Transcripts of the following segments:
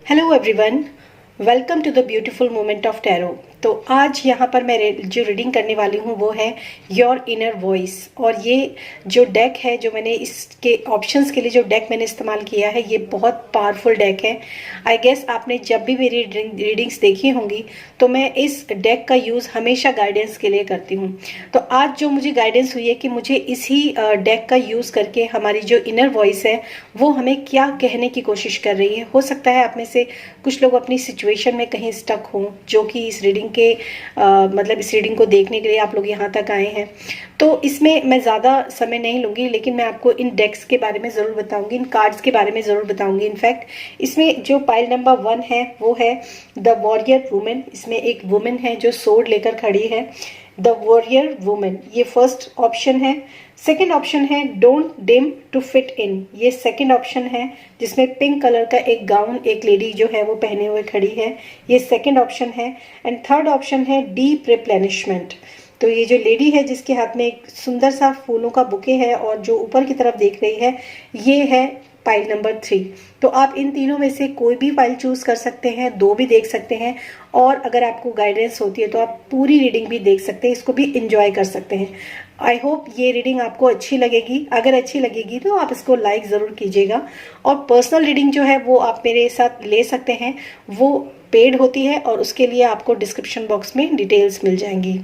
Hello everyone, welcome to the beautiful moment of tarot. तो आज यहाँ पर मैं जो रीडिंग करने वाली हूँ वो है योर इनर वॉइस। और ये जो डेक है, जो मैंने इसके ऑप्शंस के लिए जो डेक मैंने इस्तेमाल किया है, ये बहुत पावरफुल डेक है। आई गेस आपने जब भी मेरी रीडिंग्स देखी होंगी तो मैं इस डेक का यूज़ हमेशा गाइडेंस के लिए करती हूँ। तो आज जो मुझे गाइडेंस हुई है कि मुझे इसी डेक का यूज़ करके हमारी जो इनर वॉइस है वो हमें क्या कहने की कोशिश कर रही है। हो सकता है आप में से कुछ लोग अपनी सिचुएशन में कहीं स्टक हों, जो कि इस रीडिंग के मतलब इस रीडिंग को देखने के लिए आप लोग यहाँ तक आए हैं। तो इसमें मैं ज़्यादा समय नहीं लूँगी, लेकिन मैं आपको इन डेक्स के बारे में ज़रूर बताऊँगी, इन कार्ड्स के बारे में ज़रूर बताऊँगी। इनफैक्ट इसमें जो पाइल नंबर 1 है वो है द वॉरियर वुमेन। इसमें एक वुमेन है जो सोर्ड लेकर खड़ी है, द वॉरियर वुमेन, ये फर्स्ट ऑप्शन है। सेकेंड ऑप्शन है don't dim to fit in, ये सेकेंड ऑप्शन है, जिसमें पिंक कलर का एक गाउन एक लेडी जो है वो पहने हुए खड़ी है, ये सेकेंड ऑप्शन है। एंड थर्ड ऑप्शन है डीप रिप्लेनिशमेंट। तो ये जो लेडी है जिसके हाथ में एक सुंदर सा फूलों का बुके है और जो ऊपर की तरफ देख रही है, ये है पाइल नंबर 3। तो आप इन तीनों में से कोई भी फाइल चूज कर सकते हैं, दो भी देख सकते हैं, और अगर आपको गाइडेंस होती है तो आप पूरी रीडिंग भी देख सकते हैं, इसको भी इंजॉय कर सकते हैं। आई होप ये रीडिंग आपको अच्छी लगेगी। अगर अच्छी लगेगी तो आप इसको लाइक ज़रूर कीजिएगा। और पर्सनल रीडिंग जो है वो आप मेरे साथ ले सकते हैं, वो पेड होती है और उसके लिए आपको डिस्क्रिप्शन बॉक्स में डिटेल्स मिल जाएंगी।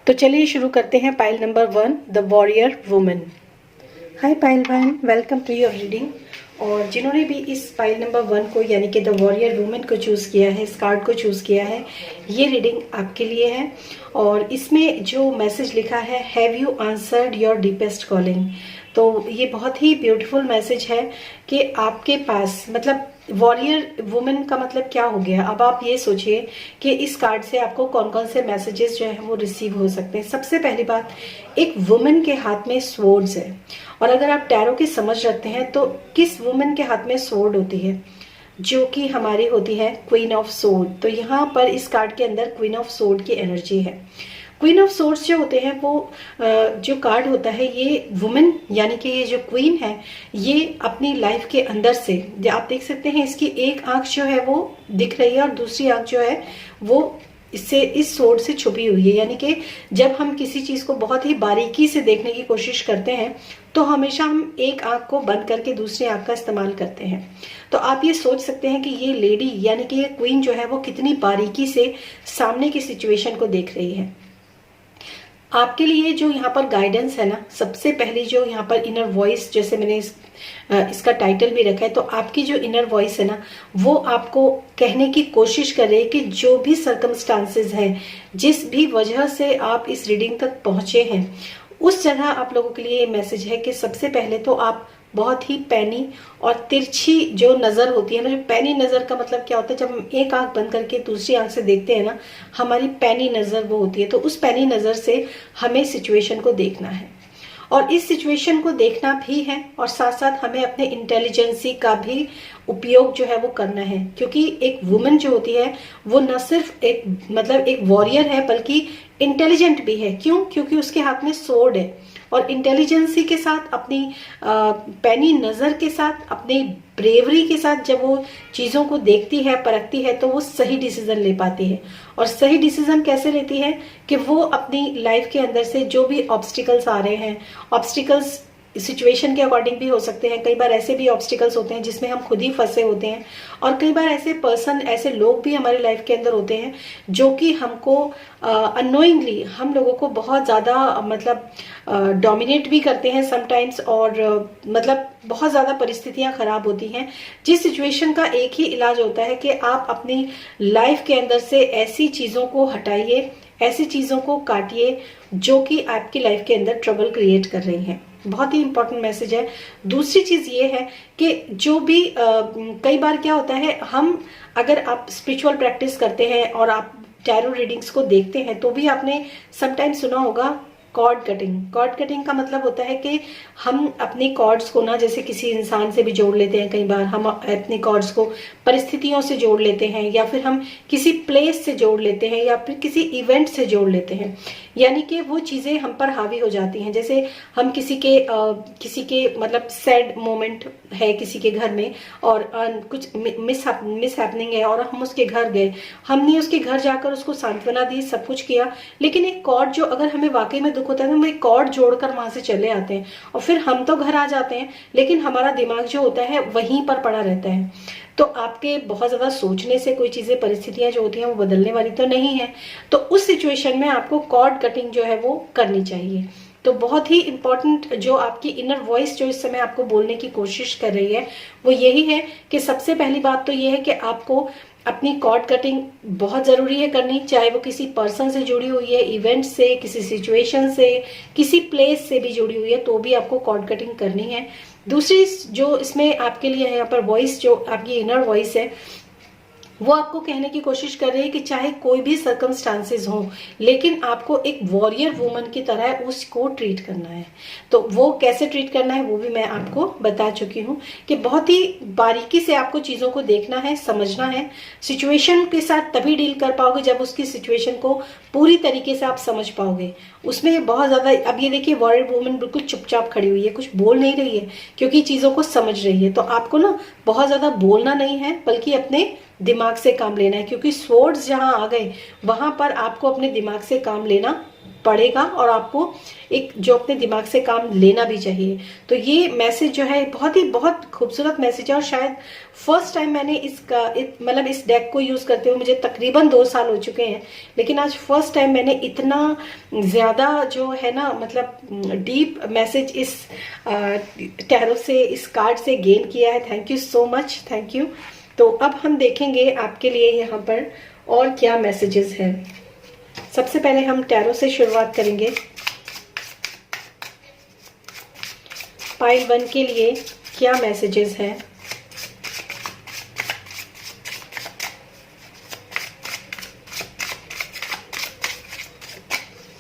तो चलिए शुरू करते हैं। Pile number 1 the warrior woman. Hi pile 1, welcome to your reading. और जिन्होंने भी इस पाइल नंबर 1 को यानी कि द वॉरियर वुमेन को चूज़ किया है, इस कार्ड को चूज़ किया है, ये रीडिंग आपके लिए है। और इसमें जो मैसेज लिखा है, have you answered your deepest calling. तो ये बहुत ही ब्यूटीफुल मैसेज है कि आपके पास, मतलब वॉरियर वुमेन का मतलब क्या हो गया। अब आप ये सोचिए कि इस कार्ड से आपको कौन कौन से मैसेजेस जो है वो रिसीव हो सकते हैं। सबसे पहली बात, एक वुमेन के हाथ में स्वॉर्ड्स है। और अगर आप टैरो की समझ रखते हैं तो किस वुमेन के हाथ में स्वॉर्ड होती है, जो कि हमारी होती है क्वीन ऑफ सोर्ड। तो यहाँ पर इस कार्ड के अंदर क्वीन ऑफ सोर्ड की एनर्जी है। क्वीन ऑफ सोर्ड्स जो होते हैं वो जो कार्ड होता है, ये वुमेन यानी कि ये जो क्वीन है, ये अपनी लाइफ के अंदर से, आप देख सकते हैं इसकी एक आंख जो है वो दिख रही है और दूसरी आंख जो है वो इससे इस सोर्ड से छुपी हुई है। यानी कि जब हम किसी चीज को बहुत ही बारीकी से देखने की कोशिश करते हैं तो हमेशा हम एक आंख को बंद करके दूसरी आंख का इस्तेमाल करते हैं। तो आप ये सोच सकते हैं कि ये लेडी यानी कि ये क्वीन जो है वो कितनी बारीकी से सामने की सिचुएशन को देख रही है। आपके लिए जो यहाँ पर गाइडेंस है ना, सबसे पहली जो यहाँ पर इनर वॉइस, जैसे मैंने इसका टाइटल भी रखा है, तो आपकी जो इनर वॉइस है ना, वो आपको कहने की कोशिश कर रही है कि जो भी सर्कमस्टांसेस हैं, जिस भी वजह से आप इस रीडिंग तक पहुंचे हैं, उस जगह आप लोगों के लिए ये मैसेज है कि सबसे पहले तो आप बहुत ही पैनी और तिरछी जो नजर होती है ना, जो पैनी नजर का मतलब क्या होता है, जब हम एक आंख बंद करके दूसरी आंख से देखते हैं ना, हमारी पैनी नजर वो होती है। तो उस पैनी नजर से हमें सिचुएशन को देखना है, और इस सिचुएशन को देखना भी है, और साथ साथ हमें अपने इंटेलिजेंसी का भी उपयोग जो है वो करना है। क्योंकि एक वुमन जो होती है वो न सिर्फ एक मतलब एक वॉरियर है, बल्कि इंटेलिजेंट भी है। क्यों? क्योंकि उसके हाथ में सोर्ड है, और इंटेलिजेंसी के साथ, अपनी पैनी नजर के साथ, अपनी ब्रेवरी के साथ जब वो चीजों को देखती है, परखती है, तो वो सही डिसीजन ले पाती है। और सही डिसीजन कैसे लेती है कि वो अपनी लाइफ के अंदर से जो भी ऑब्स्टिकल्स आ रहे हैं, ऑब्स्टिकल्स सिचुएशन के अकॉर्डिंग भी हो सकते हैं। कई बार ऐसे भी ऑब्स्टिकल्स होते हैं जिसमें हम खुद ही फंसे होते हैं, और कई बार ऐसे पर्सन, ऐसे लोग भी हमारे लाइफ के अंदर होते हैं जो कि हमको अननोइंगली हम लोगों को बहुत ज्यादा मतलब डोमिनेट भी करते हैं समटाइम्स, और मतलब बहुत ज्यादा परिस्थितियां खराब होती हैं। जिस सिचुएशन का एक ही इलाज होता है कि आप अपनी लाइफ के अंदर से ऐसी चीजों को हटाइए, ऐसी चीजों को काटिए जो कि आपकी लाइफ के अंदर ट्रबल क्रिएट कर रही हैं। बहुत ही इंपॉर्टेंट मैसेज है। दूसरी चीज ये है कि जो भी कई बार क्या होता है, हम अगर आप स्पिरिचुअल प्रैक्टिस करते हैं और आप टैरो रीडिंग्स को देखते हैं, तो भी आपने समटाइम सुना होगा कॉर्ड कटिंग। कॉर्ड कटिंग का मतलब होता है कि हम अपनी कॉर्ड्स को ना, जैसे किसी इंसान से भी जोड़ लेते हैं, कई बार हम अपनी कॉर्ड्स को परिस्थितियों से जोड़ लेते हैं, या फिर हम किसी प्लेस से जोड़ लेते हैं, या फिर किसी इवेंट से जोड़ लेते हैं। यानी कि वो चीजें हम पर हावी हो जाती हैं। जैसे हम किसी के मतलब सैड मोमेंट है किसी के घर में, और कुछ मिस हैपनिंग है, और हम उसके घर गए, हमने उसके घर जाकर उसको सांत्वना दी, सब कुछ किया, लेकिन एक कॉर्ड जो, अगर हमें वाकई में दुख होता है तो हम एक कॉर्ड जोड़कर वहां से चले आते हैं, और फिर हम तो घर आ जाते हैं, लेकिन हमारा दिमाग जो होता है वहीं पर पड़ा रहता है। तो आपके बहुत ज्यादा सोचने से कोई चीजें, परिस्थितियां जो होती हैं वो बदलने वाली तो नहीं है। तो उस सिचुएशन में आपको कॉर्ड कटिंग जो है वो करनी चाहिए। तो बहुत ही इंपॉर्टेंट जो आपकी इनर वॉइस जो इस समय आपको बोलने की कोशिश कर रही है वो यही है कि सबसे पहली बात तो ये है कि आपको अपनी कॉर्ड कटिंग बहुत जरूरी है करनी, चाहे वो किसी पर्सन से जुड़ी हुई है, इवेंट से, किसी सिचुएशन से, किसी प्लेस से भी जुड़ी हुई है, तो भी आपको कॉर्ड कटिंग करनी है। दूसरी जो इसमें आपके लिए है यहाँ पर वॉइस, जो आपकी इनर वॉइस है, वो आपको कहने की कोशिश कर रही है कि चाहे कोई भी सर्कमस्टांसेस हो, लेकिन आपको एक वॉरियर वुमन की तरह उसको ट्रीट करना है। तो वो कैसे ट्रीट करना है वो भी मैं आपको बता चुकी हूँ कि बहुत ही बारीकी से आपको चीजों को देखना है, समझना है। सिचुएशन के साथ तभी डील कर पाओगे जब उसकी सिचुएशन को पूरी तरीके से आप समझ पाओगे। उसमें बहुत ज्यादा, अब ये देखिए वॉरियर वुमन बिल्कुल चुपचाप खड़ी हुई है, कुछ बोल नहीं रही है, क्योंकि चीजों को समझ रही है। तो आपको ना बहुत ज्यादा बोलना नहीं है, बल्कि अपने दिमाग से काम लेना है, क्योंकि स्वर्ड्स जहां आ गए वहां पर आपको अपने दिमाग से काम लेना पड़ेगा, और आपको एक जो अपने दिमाग से काम लेना भी चाहिए। तो ये मैसेज जो है बहुत खूबसूरत मैसेज है, और शायद फर्स्ट टाइम मैंने मतलब इस डेक को यूज करते हुए मुझे तकरीबन 2 साल हो चुके हैं, लेकिन आज फर्स्ट टाइम मैंने इतना ज्यादा जो है ना, मतलब डीप मैसेज इस टैरो से, इस कार्ड से गेन किया है। Thank you so much, thank you. तो अब हम देखेंगे आपके लिए यहाँ पर और क्या मैसेजेस हैं। सबसे पहले हम टैरो से शुरुआत करेंगे। पाइल 1 के लिए क्या मैसेजेस हैं।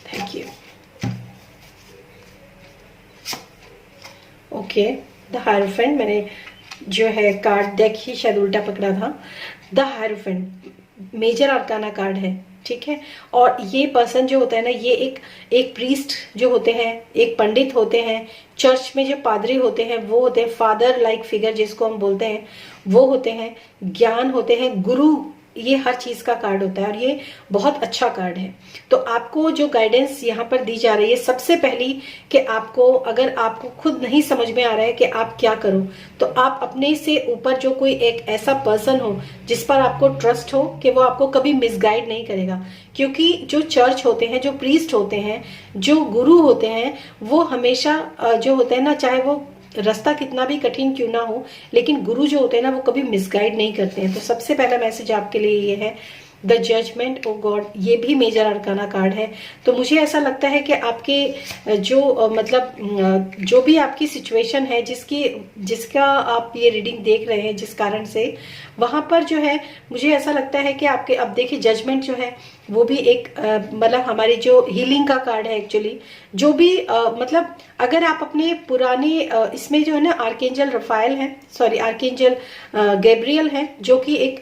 Thank you. Okay, the hierophant, मैंने जो है कार्ड डेक ही शायद उल्टा पकड़ा था। The hierophant major arcana card है, ठीक है। और ये पर्सन जो होता है ना, ये एक प्रीस्ट जो होते हैं, एक पंडित होते हैं, चर्च में जो पादरी होते हैं वो होते हैं फादर लाइक फिगर जिसको हम बोलते हैं, वो होते हैं, ज्ञान होते हैं, गुरु, ये हर चीज का कार्ड होता है, और ये बहुत अच्छा कार्ड है। तो आपको जो गाइडेंस यहाँ पर दी जा रही है, सबसे पहली कि आपको, अगर आपको खुद नहीं समझ में आ रहा है कि आप क्या करो, तो आप अपने से ऊपर जो कोई एक ऐसा पर्सन हो जिस पर आपको ट्रस्ट हो कि वो आपको कभी मिसगाइड नहीं करेगा। क्योंकि जो चर्च होते हैं, जो प्रीस्ट होते हैं, जो गुरु होते हैं, वो हमेशा जो होते हैं ना, चाहे वो रास्ता कितना भी कठिन क्यों ना हो, लेकिन गुरु जो होते हैं ना वो कभी मिसगाइड नहीं करते हैं। तो सबसे पहला मैसेज आपके लिए ये है, द जजमेंट, ओ गॉड, ये भी मेजर अरकाना कार्ड है। तो मुझे ऐसा लगता है कि आपके जो मतलब जो भी आपकी सिचुएशन है, जिसका आप ये रीडिंग देख रहे हैं, जिस कारण से, वहां पर जो है मुझे ऐसा लगता है कि आपके, अब देखिए जजमेंट जो है वो भी एक मतलब हमारी जो हीलिंग का कार्ड है एक्चुअली, जो भी मतलब अगर आप अपने पुराने इसमें जो है ना आर्केंजल रफाइल है, सॉरी आर्केंजल गैब्रियल है, जो कि एक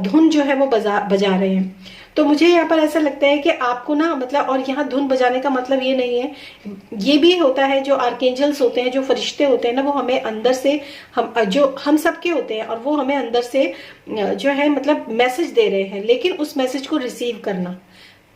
धुन जो है वो बजा रहे हैं। तो मुझे यहाँ पर ऐसा लगता है कि आपको ना, मतलब, और यहाँ धुन बजाने का मतलब ये नहीं है, ये भी होता है जो आर्केंजल्स होते हैं, जो फरिश्ते होते हैं ना, वो हमें अंदर से, हम सबके होते हैं, और वो हमें अंदर से जो है मतलब मैसेज दे रहे हैं, लेकिन उस मैसेज को रिसीव करना,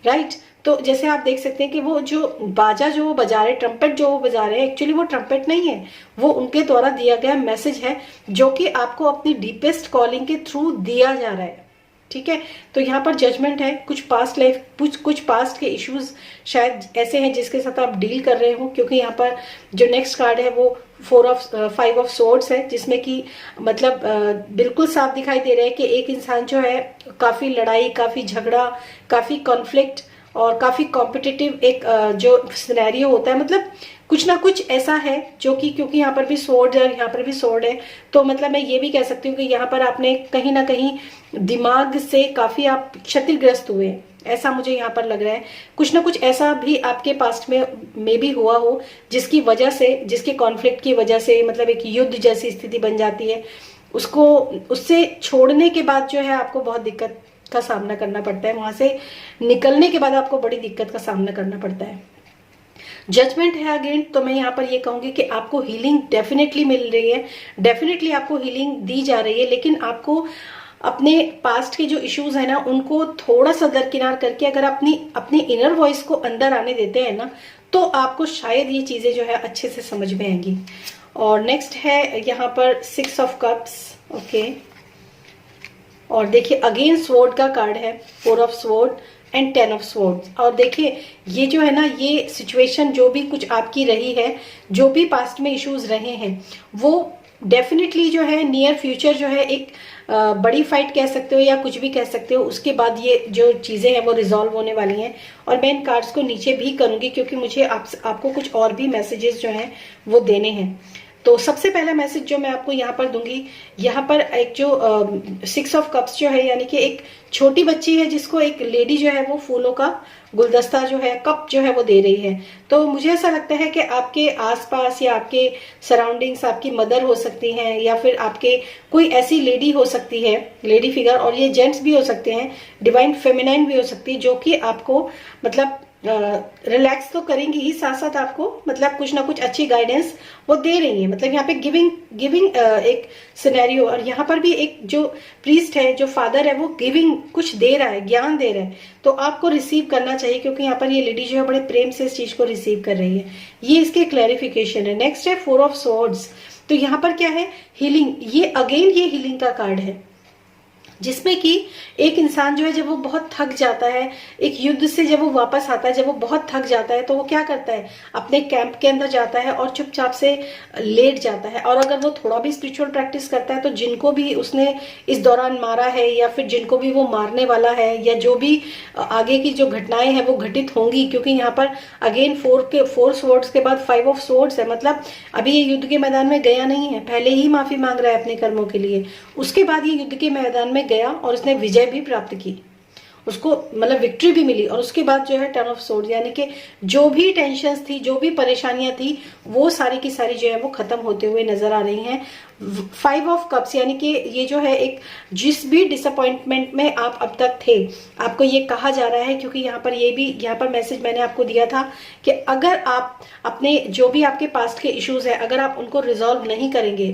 राइट। तो जैसे आप देख सकते हैं कि वो जो बाजा जो वो बजा रहे, ट्रम्पेट जो वो बजा रहे हैं, एक्चुअली वो ट्रम्पेट नहीं है, वो उनके द्वारा दिया गया मैसेज है, जो कि आपको अपनी डीपेस्ट कॉलिंग के थ्रू दिया जा रहा है, ठीक है। तो यहाँ पर जजमेंट है, कुछ पास्ट लाइफ, कुछ पास्ट के इश्यूज शायद ऐसे हैं जिसके साथ आप डील कर रहे हो, क्योंकि यहाँ पर जो नेक्स्ट कार्ड है वो 5 ऑफ सोर्ड्स है, जिसमें कि मतलब बिल्कुल साफ दिखाई दे रहा है कि एक इंसान जो है काफी लड़ाई, काफी झगड़ा, काफी कॉन्फ्लिक्ट और काफी कॉम्पिटिटिव एक जो सिनेरियो होता है, मतलब कुछ ना कुछ ऐसा है जो कि, क्योंकि यहाँ पर भी स्वॉर्ड है और यहाँ पर भी स्वॉर्ड है, तो मतलब मैं ये भी कह सकती हूँ कि यहाँ पर आपने कहीं ना कहीं दिमाग से काफी आप क्षतिग्रस्त हुए, ऐसा मुझे यहाँ पर लग रहा है। कुछ ना कुछ ऐसा भी आपके पास्ट में भी हुआ हो, जिसकी वजह से, जिसके कॉन्फ्लिक्ट की वजह से मतलब एक युद्ध जैसी स्थिति बन जाती है। उसको, उससे छोड़ने के बाद जो है आपको बहुत दिक्कत का सामना करना पड़ता है, वहां से निकलने के बाद आपको बड़ी दिक्कत का सामना करना पड़ता है। जजमेंट है अगेन, तो मैं यहाँ पर ये कहूंगी कि आपको हीलिंग डेफिनेटली मिल रही है, डेफिनेटली आपको हीलिंग दी जा रही है, लेकिन आपको अपने पास्ट के जो इश्यूज है ना, उनको थोड़ा सा दरकिनार करके अगर अपनी इनर वॉइस को अंदर आने देते हैं ना, तो आपको शायद ये चीजें जो है अच्छे से समझ में आएंगी। और नेक्स्ट है यहाँ पर 6 ऑफ कप्स। ओके, और देखिए अगेन स्वॉर्ड का कार्ड है, 4 of sword and 10 of sword. और देखिए ये जो है ना, ये सिचुएशन जो भी कुछ आपकी रही है, जो भी पास्ट में इश्यूज रहे हैं, वो डेफिनेटली जो है नियर फ्यूचर जो है एक बड़ी फाइट कह सकते हो या कुछ भी कह सकते हो, उसके बाद ये जो चीजें हैं वो रिजॉल्व होने वाली हैं। और मैं इन कार्ड्स को नीचे भी करूंगी क्योंकि मुझे आपको कुछ और भी मैसेजेस जो हैं वो देने हैं। तो सबसे पहला मैसेज जो मैं आपको यहाँ पर दूंगी, यहाँ पर एक जो 6 ऑफ कप्स जो है, यानी कि एक छोटी बच्ची है जिसको एक लेडी जो है वो फूलों का गुलदस्ता जो है, कप जो है वो दे रही है। तो मुझे ऐसा लगता है कि आपके आसपास या आपके सराउंडिंग्स आपकी मदर हो सकती हैं, या फिर आपके कोई ऐसी लेडी हो सकती है, लेडी फिगर, और ये जेंट्स भी हो सकते हैं, डिवाइन फेमिनाइन भी हो सकती है, जो कि आपको मतलब रिलैक्स तो करेंगी ही, साथ साथ आपको मतलब कुछ ना कुछ अच्छी गाइडेंस वो दे रही है। मतलब यहाँ पे गिविंग एक सिनेरियो, और यहाँ पर भी एक जो प्रीस्ट है, जो फादर है, वो गिविंग कुछ दे रहा है, ज्ञान दे रहा है, तो आपको रिसीव करना चाहिए, क्योंकि यहाँ पर ये लेडी जो है बड़े प्रेम से इस चीज को रिसीव कर रही है। ये इसके क्लैरिफिकेशन है। नेक्स्ट है 4 ऑफ स्वॉर्ड्स। तो यहाँ पर क्या है, हीलिंग। ये अगेन ये हीलिंग का कार्ड है, जिसमें कि एक इंसान जो है जब वो बहुत थक जाता है, एक युद्ध से जब वो वापस आता है, जब वो बहुत थक जाता है, तो वो क्या करता है, अपने कैंप के अंदर जाता है और चुपचाप से लेट जाता है। और अगर वो थोड़ा भी स्पिरिचुअल प्रैक्टिस करता है, तो जिनको भी उसने इस दौरान मारा है, या फिर जिनको भी वो मारने वाला है, या जो भी आगे की जो घटनाएं हैं वो घटित होंगी, क्योंकि यहाँ पर अगेन 4 स्वॉर्ड्स के बाद 5 ऑफ स्वॉर्ड्स है। मतलब अभी ये युद्ध के मैदान में गया नहीं है, पहले ही माफी मांग रहा है अपने कर्मों के लिए, उसके बाद ये युद्ध के मैदान में गया और उसने विजय भी प्राप्त की, उसको मतलब विक्ट्री भी मिली। और उसके बाद जो है 10 ऑफ स्वॉर्ड, यानी कि जो भी टेंशन्स थी, जो भी परेशानियां थी, वो सारी की सारी जो है वो खत्म होते हुए नजर आ रही हैं। 5 ऑफ कप्स, यानी कि ये जो है एक, जिस भी डिसअपॉइंटमेंट में आप अब तक थे, आपको ये कहा जा रहा है, क्योंकि यहाँ पर ये भी, यहाँ पर मैसेज मैंने आपको दिया था कि अगर आप अपने जो भी आपके पास्ट के इश्यूज है, अगर आप उनको रिजॉल्व नहीं करेंगे,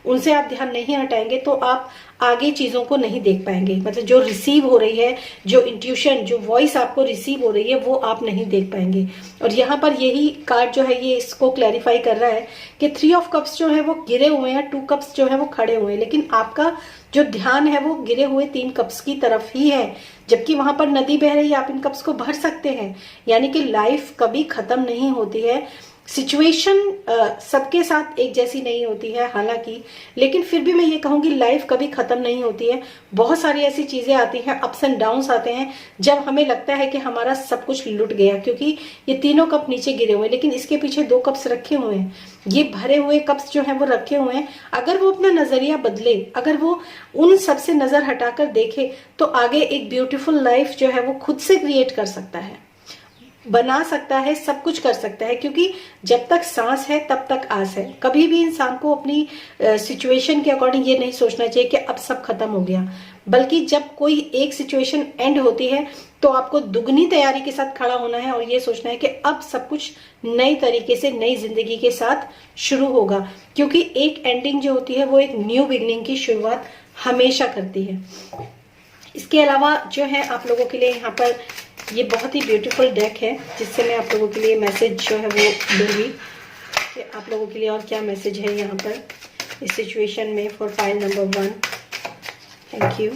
उनसे आप ध्यान नहीं हटाएंगे, तो आप आगे चीजों को नहीं देख पाएंगे। मतलब जो रिसीव हो रही है, जो इंट्यूशन, जो वॉइस आपको रिसीव हो रही है, वो आप नहीं देख पाएंगे। और यहाँ पर यही कार्ड जो है ये इसको क्लैरिफाई कर रहा है कि 3 ऑफ कप्स जो है वो गिरे हुए हैं, 2 कप्स जो है वो खड़े हुए हैं, लेकिन आपका जो ध्यान है वो गिरे हुए 3 कप्स की तरफ ही है, जबकि वहां पर नदी बह रही है, आप इन कप्स को भर सकते हैं। यानी कि लाइफ कभी खत्म नहीं होती है, सिचुएशन सबके साथ एक जैसी नहीं होती है हालांकि, लेकिन फिर भी मैं ये कहूंगी लाइफ कभी खत्म नहीं होती है। बहुत सारी ऐसी चीजें आती हैं, अप्स एंड डाउन्स आते हैं, जब हमें लगता है कि हमारा सब कुछ लुट गया, क्योंकि ये तीनों कप नीचे गिरे हुए हैं, लेकिन इसके पीछे 2 कप्स रखे हुए हैं। ये भरे हुए कप्स जो है वो रखे हुए हैं। अगर वो अपना नजरिया बदले, अगर वो उन सब से नजर हटाकर देखे, तो आगे एक ब्यूटीफुल लाइफ जो है वो खुद से क्रिएट कर सकता है, बना सकता है, सब कुछ कर सकता है। क्योंकि जब तक सांस है तब तक आस है। कभी भी इंसान को अपनी सिचुएशन के अकॉर्डिंग ये नहीं सोचना चाहिए कि अब सब खत्म हो गया, बल्कि जब कोई एक सिचुएशन एंड होती है तो आपको दुगनी तैयारी के साथ खड़ा होना है और ये सोचना है कि अब सब कुछ नई तरीके से, नई जिंदगी के साथ शुरू होगा। क्योंकि एक एंडिंग जो होती है वो एक न्यू बिगनिंग की शुरुआत हमेशा करती है। इसके अलावा जो है आप लोगों के लिए यहाँ पर ये बहुत ही ब्यूटीफुल डेक है, जिससे मैं आप लोगों के लिए मैसेज जो है वो दूंगी कि आप लोगों के लिए और क्या मैसेज है यहाँ पर इस सिचुएशन में for file number 1। Thank you.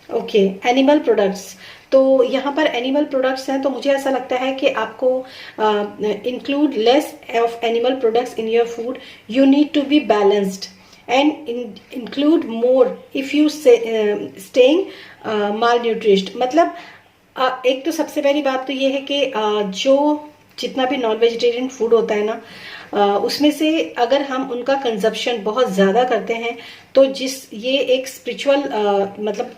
Okay, animal products. तो यहाँ पर एनिमल प्रोडक्ट्स हैं, तो मुझे ऐसा लगता है कि आपको include less of animal products in your food. You need to be balanced and include more if you staying malnourished। मतलब एक तो सबसे पहली बात तो ये है कि जो जितना भी नॉन वेजिटेरियन फूड होता है ना, उसमें से अगर हम उनका कंजप्शन बहुत ज़्यादा करते हैं तो ये एक स्पिरिचुअल मतलब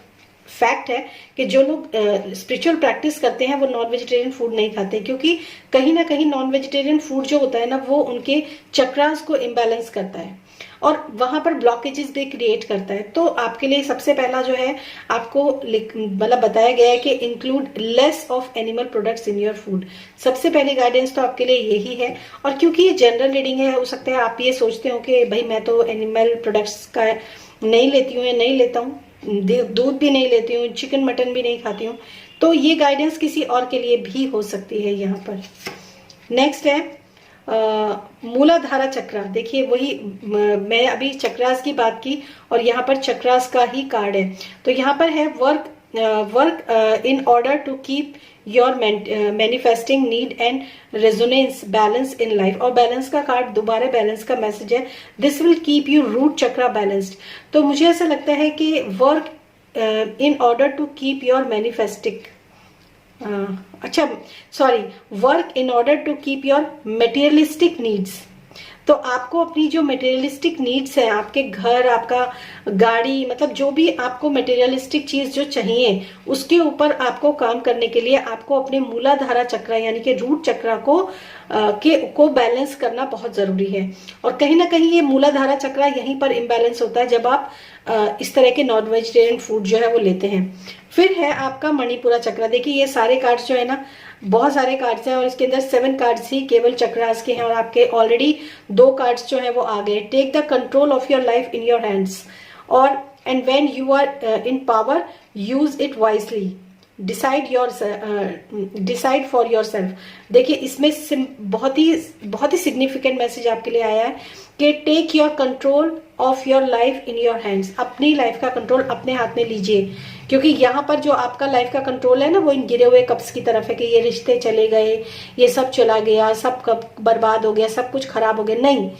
फैक्ट है कि जो लोग स्पिरिचुअल प्रैक्टिस करते हैं वो नॉन वेजिटेरियन फूड नहीं खाते, क्योंकि कहीं ना कहीं नॉन वेजिटेरियन फूड जो होता है ना वो उनके चक्रास को इम्बैलेंस करता है और वहां पर ब्लॉकेजेस भी क्रिएट करता है। तो आपके लिए सबसे पहला जो है आपको मतलब बताया गया है कि include less of animal products in your food. सबसे पहली गाइडेंस तो आपके लिए यही है। और क्योंकि ये जनरल रीडिंग है, हो सकता है आप ये सोचते हो कि भाई मैं तो एनिमल प्रोडक्ट्स का नहीं लेती हूँ या नहीं लेता हूँ, दूध भी नहीं लेती हूँ, चिकन मटन भी नहीं खाती हूँ, तो ये गाइडेंस किसी और के लिए भी हो सकती है यहाँ पर। नेक्स्ट है मूलाधारा चक्र। देखिए वही मैं अभी चक्रास की बात की और यहाँ पर चक्रास का ही कार्ड है। तो यहाँ पर है work in order to keep your manifesting need and resonance balance in life. और बैलेंस का कार्ड दोबारा बैलेंस का मैसेज है, this will keep you root chakra balanced. तो मुझे ऐसा लगता है कि work in order to keep your manifesting अच्छा sorry work in order to keep your materialistic needs. तो आपको अपनी जो मटेरियलिस्टिक नीड्स है, आपके घर, आपका गाड़ी, मतलब जो भी आपको मटेरियलिस्टिक चीज जो चाहिए उसके ऊपर आपको काम करने के लिए आपको अपने मूलाधारा चक्र यानी कि रूट चक्र को बैलेंस करना बहुत जरूरी है। और कहीं ना कहीं ये मूलाधारा चक्र यहीं पर इम्बैलेंस होता है जब आप इस तरह के नॉन वेजिटेरियन फूड जो है वो लेते हैं। फिर है आपका मणिपुरा चक्र। देखिए ये सारे कार्ड्स जो है ना, बहुत सारे कार्ड्स हैं और इसके अंदर 7 कार्ड्स ही केवल चक्रास के हैं और आपके ऑलरेडी 2 कार्ड्स जो है वो आ गए। Take the control of your life in your hands और and when you are in power use it wisely, decide for yourself. देखिए इसमें बहुत ही सिग्निफिकेंट मैसेज आपके लिए आया है कि take your control of your life in your hands. अपनी लाइफ का कंट्रोल अपने हाथ में लीजिए, क्योंकि यहाँ पर जो आपका लाइफ का कंट्रोल है ना वो इन गिरे हुए कप्स की तरफ है कि ये रिश्ते चले गए, ये सब चला गया, सब कप बर्बाद हो गया, सब कुछ खराब हो गया। नहीं,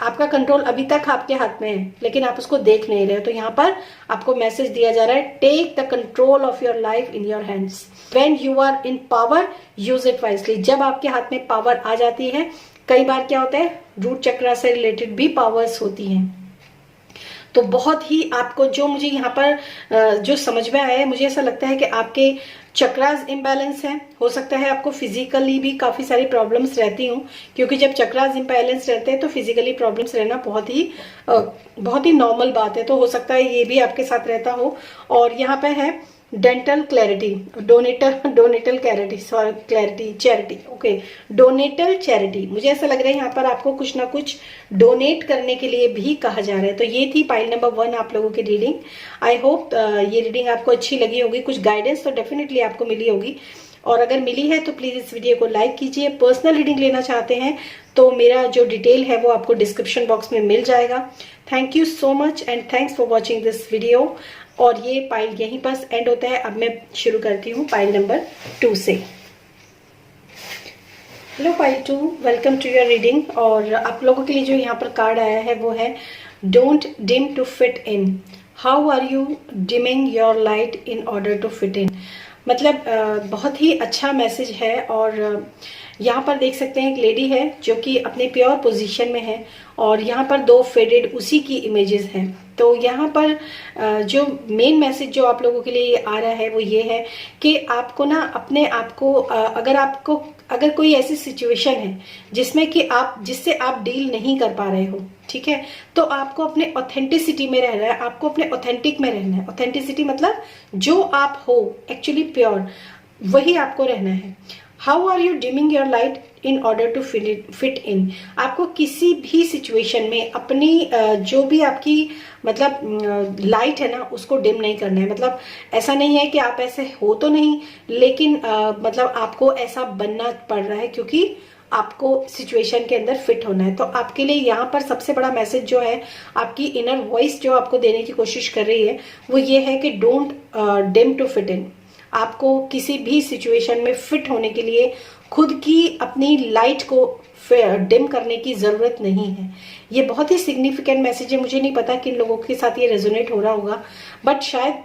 आपका कंट्रोल अभी तक आपके हाथ में है लेकिन आप उसको देख नहीं रहे हो। तो यहाँ पर आपको मैसेज दिया जा रहा है, take the control of your life in your hands when you are in power use it wisely. जब आपके हाथ में पावर आ जाती है, कई बार क्या होता है रूट चक्र से रिलेटेड भी पावर्स होती हैं। तो बहुत ही आपको जो मुझे यहाँ पर जो समझ में आया है, मुझे ऐसा लगता है कि आपके चक्रास इम्बैलेंस है। हो सकता है आपको फिजिकली भी काफी सारी प्रॉब्लम्स रहती हूँ, क्योंकि जब चक्रास इम्बैलेंस रहते हैं तो फिजिकली प्रॉब्लम्स रहना बहुत ही नॉर्मल बात है। तो हो सकता है ये भी आपके साथ रहता हो। और यहाँ पे है डेंटल क्लैरिटी, डोनेटल क्लैरिटी चैरिटी, ओके, डोनेटल चैरिटी। मुझे ऐसा लग रहा है यहाँ पर आपको कुछ ना कुछ डोनेट करने के लिए भी कहा जा रहा है। तो ये थी पाइल नंबर 1 आप लोगों की रीडिंग। आई होप ये रीडिंग आपको अच्छी लगी होगी, कुछ गाइडेंस तो डेफिनेटली आपको मिली होगी। और अगर मिली है तो प्लीज इस वीडियो को लाइक कीजिए। पर्सनल रीडिंग लेना चाहते हैं तो मेरा जो डिटेल है वो आपको डिस्क्रिप्शन बॉक्स में मिल जाएगा। Thank you so much and thanks for watching this video. और ये पाइल यहीं पर एंड होता है। अब मैं शुरू करती हूँ पाइल नंबर 2 से। Hello pile 2, welcome to your reading. और आप लोगों के लिए जो यहाँ पर कार्ड आया है वो है don't dim to fit in, how are you dimming your light in order to fit in. मतलब बहुत ही अच्छा मैसेज है। और यहाँ पर देख सकते हैं एक लेडी है जो कि अपने प्योर पोजीशन में है और यहाँ पर 2 फेडेड उसी की इमेजेस हैं। तो यहाँ पर जो मेन मैसेज जो आप लोगों के लिए आ रहा है वो ये है कि आपको ना अपने आप को अगर कोई ऐसी सिचुएशन है जिससे आप डील नहीं कर पा रहे हो, ठीक है, तो आपको अपने ऑथेंटिसिटी में रहना है, आपको अपने ऑथेंटिक में रहना है। ऑथेंटिसिटी मतलब जो आप हो एक्चुअली प्योर, वही आपको रहना है। How are you dimming your light in order to fit in. आपको किसी भी सिचुएशन में अपनी जो भी आपकी मतलब लाइट है ना उसको डिम नहीं करना है। मतलब ऐसा नहीं है कि आप ऐसे हो तो नहीं, लेकिन मतलब आपको ऐसा बनना पड़ रहा है क्योंकि आपको सिचुएशन के अंदर फिट होना है। तो आपके लिए यहाँ पर सबसे बड़ा मैसेज जो है आपकी इनर वॉइस जो आपको देने की कोशिश कर रही है वो ये है कि don't dim to fit in. आपको किसी भी सिचुएशन में फिट होने के लिए खुद की अपनी लाइट को डिम करने की जरूरत नहीं है। ये बहुत ही सिग्निफिकेंट मैसेज है। मुझे नहीं पता किन लोगों के साथ ये रेजोनेट हो रहा होगा, बट शायद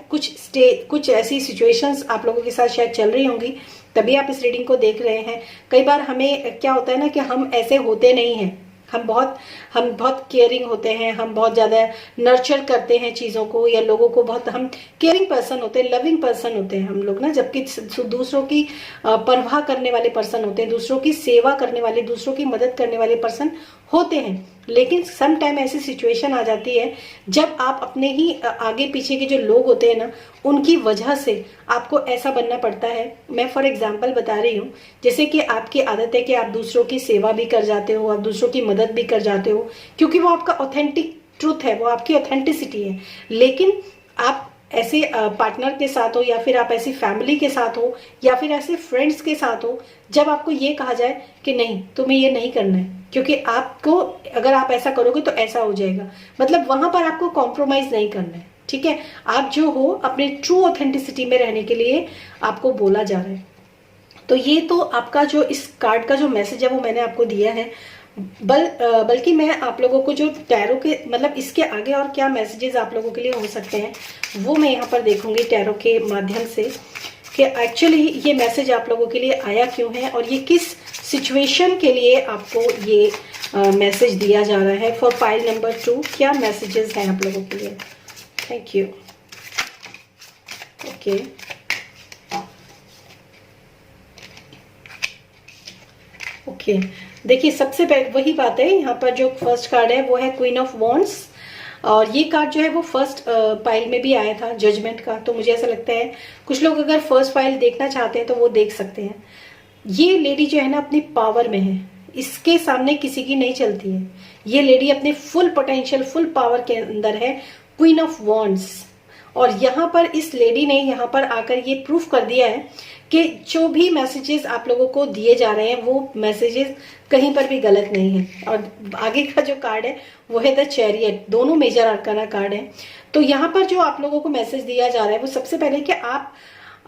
कुछ ऐसी सिचुएशंस आप लोगों के साथ शायद चल रही होंगी तभी आप इस रीडिंग को देख रहे हैं। कई बार हमें क्या होता है ना कि हम ऐसे होते नहीं हैं, हम बहुत केयरिंग होते हैं, हम बहुत ज़्यादा नर्चर करते हैं चीज़ों को या लोगों को, बहुत हम केयरिंग पर्सन होते हैं, लविंग पर्सन होते हैं हम लोग ना, जबकि दूसरों की परवाह करने वाले पर्सन होते हैं, दूसरों की सेवा करने वाले, दूसरों की मदद करने वाले पर्सन होते हैं। लेकिन सम टाइम ऐसी सिचुएशन आ जाती है जब आप अपने ही आगे पीछे के जो लोग होते हैं ना, उनकी वजह से आपको ऐसा बनना पड़ता है। मैं फॉर एग्जांपल बता रही हूँ, जैसे कि आपकी आदत है कि आप दूसरों की सेवा भी कर जाते हो, आप दूसरों की मदद भी कर जाते हो, क्योंकि वो आपका ऑथेंटिक ट्रूथ है, वो आपकी ऑथेंटिसिटी है। लेकिन आप ऐसे पार्टनर के साथ हो, या फिर आप ऐसी फैमिली के साथ हो, या फिर ऐसे फ्रेंड्स के साथ हो, जब आपको ये कहा जाए कि नहीं तुम्हें ये नहीं करना है, क्योंकि आपको अगर आप ऐसा करोगे तो ऐसा हो जाएगा, मतलब वहां पर आपको कॉम्प्रोमाइज नहीं करना है। ठीक है, आप जो हो अपने ट्रू ऑथेंटिसिटी में रहने के लिए आपको बोला जा रहा है। तो ये तो आपका जो इस कार्ड का जो मैसेज है वो मैंने आपको दिया है। बल्कि मैं आप लोगों को जो टैरो के मतलब इसके आगे और क्या मैसेजेस आप लोगों के लिए हो सकते हैं वो मैं यहाँ पर देखूंगी टैरो के माध्यम से, कि एक्चुअली ये मैसेज आप लोगों के लिए आया क्यों है और ये किस सिचुएशन के लिए आपको ये मैसेज दिया जा रहा है। फॉर फाइल नंबर 2 क्या मैसेजेस हैं आप लोगों के लिए। Thank you. ओके, ओके, देखिए सबसे पहले वही बात है, यहाँ पर जो फर्स्ट कार्ड है वो है क्वीन ऑफ वॉन्ड्स, और ये कार्ड जो है वो फर्स्ट फाइल में भी आया था जजमेंट का। तो मुझे ऐसा लगता है कुछ लोग अगर फर्स्ट फाइल देखना चाहते हैं तो वो देख सकते हैं। ये लेडी जो है ना अपनी पावर में है, इसके सामने किसी की नहीं चलती है। ये लेडी अपने फुल पोटेंशियल, फुल पावर के अंदर है, क्वीन ऑफ वॉन्ड्स। और यहाँ पर इस लेडी ने यहाँ पर आकर ये प्रूफ कर दिया है कि जो भी मैसेजेस आप लोगों को दिए जा रहे हैं वो मैसेजेस कहीं पर भी गलत नहीं है। और आगे का जो कार्ड है वो है द चैरियट, दोनों मेजर आर्काना कार्ड है। तो यहाँ पर जो आप लोगों को मैसेज दिया जा रहा है वो सबसे पहले कि आप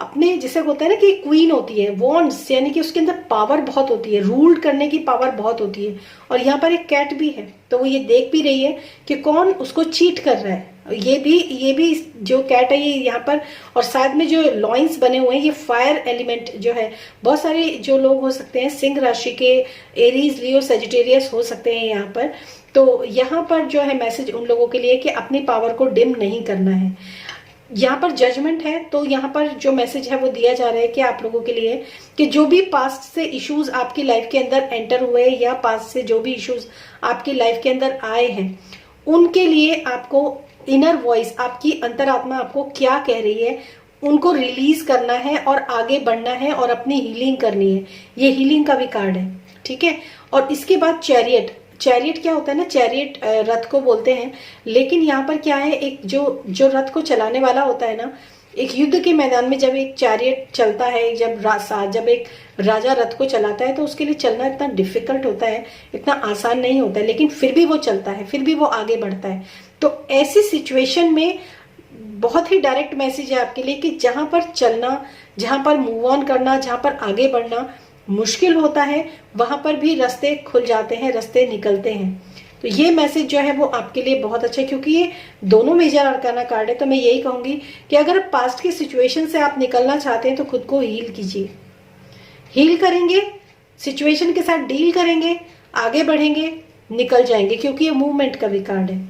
अपने, जैसे होता है ना कि क्वीन होती है, वॉन्ड्स यानी कि उसके अंदर पावर बहुत होती है, रूल करने की पावर बहुत होती है। और यहाँ पर एक कैट भी है, तो वो ये देख भी रही है कि कौन उसको चीट कर रहा है। ये भी जो कैट है ये यहाँ पर, और साथ में जो लॉइंस बने हुए हैं ये फायर एलिमेंट जो है, बहुत सारे जो लोग हो सकते हैं सिंह राशि के, एरीज, लियो, सेजिटेरियस हो सकते हैं यहाँ पर। तो यहाँ पर जो है मैसेज उन लोगों के लिए कि अपनी पावर को डिम नहीं करना है। यहाँ पर जजमेंट है, तो यहाँ पर जो मैसेज है वो दिया जा रहा है कि आप लोगों के लिए कि जो भी पास्ट से इश्यूज आपकी लाइफ के अंदर एंटर हुए या पास्ट से जो भी इश्यूज आपकी लाइफ के अंदर आए हैं उनके लिए आपको इनर वॉइस, आपकी अंतरात्मा आपको क्या कह रही है उनको रिलीज करना है और आगे बढ़ना है और अपनी हीलिंग करनी है। ये हीलिंग का भी कार्ड है, ठीक है। और इसके बाद चैरियट, चैरियट क्या होता है ना, चैरियट रथ को बोलते हैं। लेकिन यहाँ पर क्या है, एक जो रथ को चलाने वाला होता है ना, एक युद्ध के मैदान में जब एक चैरियट चलता है, जब एक राजा रथ को चलाता है तो उसके लिए चलना इतना डिफिकल्ट होता है, इतना आसान नहीं होता है, लेकिन फिर भी वो चलता है, फिर भी वो आगे बढ़ता है। तो ऐसी सिचुएशन में बहुत ही डायरेक्ट मैसेज है आपके लिए कि जहां पर चलना, जहां पर मूव ऑन करना, जहां पर आगे बढ़ना मुश्किल होता है वहां पर भी रास्ते खुल जाते हैं, रास्ते निकलते हैं। तो ये मैसेज जो है वो आपके लिए बहुत अच्छा है, क्योंकि ये दोनों मेजर आर्काना कार्ड है। तो मैं यही कहूंगी कि अगर पास्ट की सिचुएशन से आप निकलना चाहते हैं तो खुद को हील कीजिए, हील करेंगे, सिचुएशन के साथ डील करेंगे, आगे बढ़ेंगे, निकल जाएंगे, क्योंकि ये मूवमेंट का भी कार्ड है।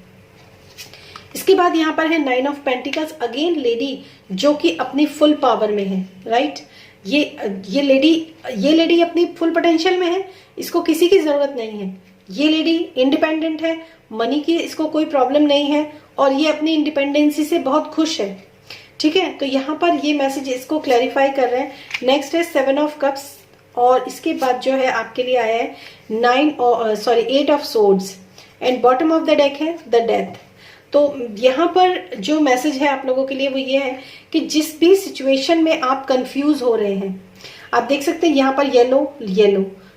इसके बाद यहाँ पर है 9 ऑफ पेंटिकल्स, अगेन लेडी जो कि अपनी फुल पावर में है, राइट। ये लेडी अपनी फुल पोटेंशियल में है, इसको किसी की जरूरत नहीं है। ये लेडी इंडिपेंडेंट है, मनी की इसको कोई प्रॉब्लम नहीं है और ये अपनी इंडिपेंडेंसी से बहुत खुश है, ठीक है। तो यहाँ पर ये मैसेज इसको क्लैरिफाई कर रहे हैं। नेक्स्ट है 7 ऑफ कप्स, और इसके बाद जो है आपके लिए आया है 8 of swords, and bottom of the deck है द डेथ। तो यहाँ पर जो मैसेज है आप लोगों के लिए वो ये है कि जिस भी सिचुएशन में आप कंफ्यूज हो रहे हैं, आप देख सकते हैं यहाँ पर yellow,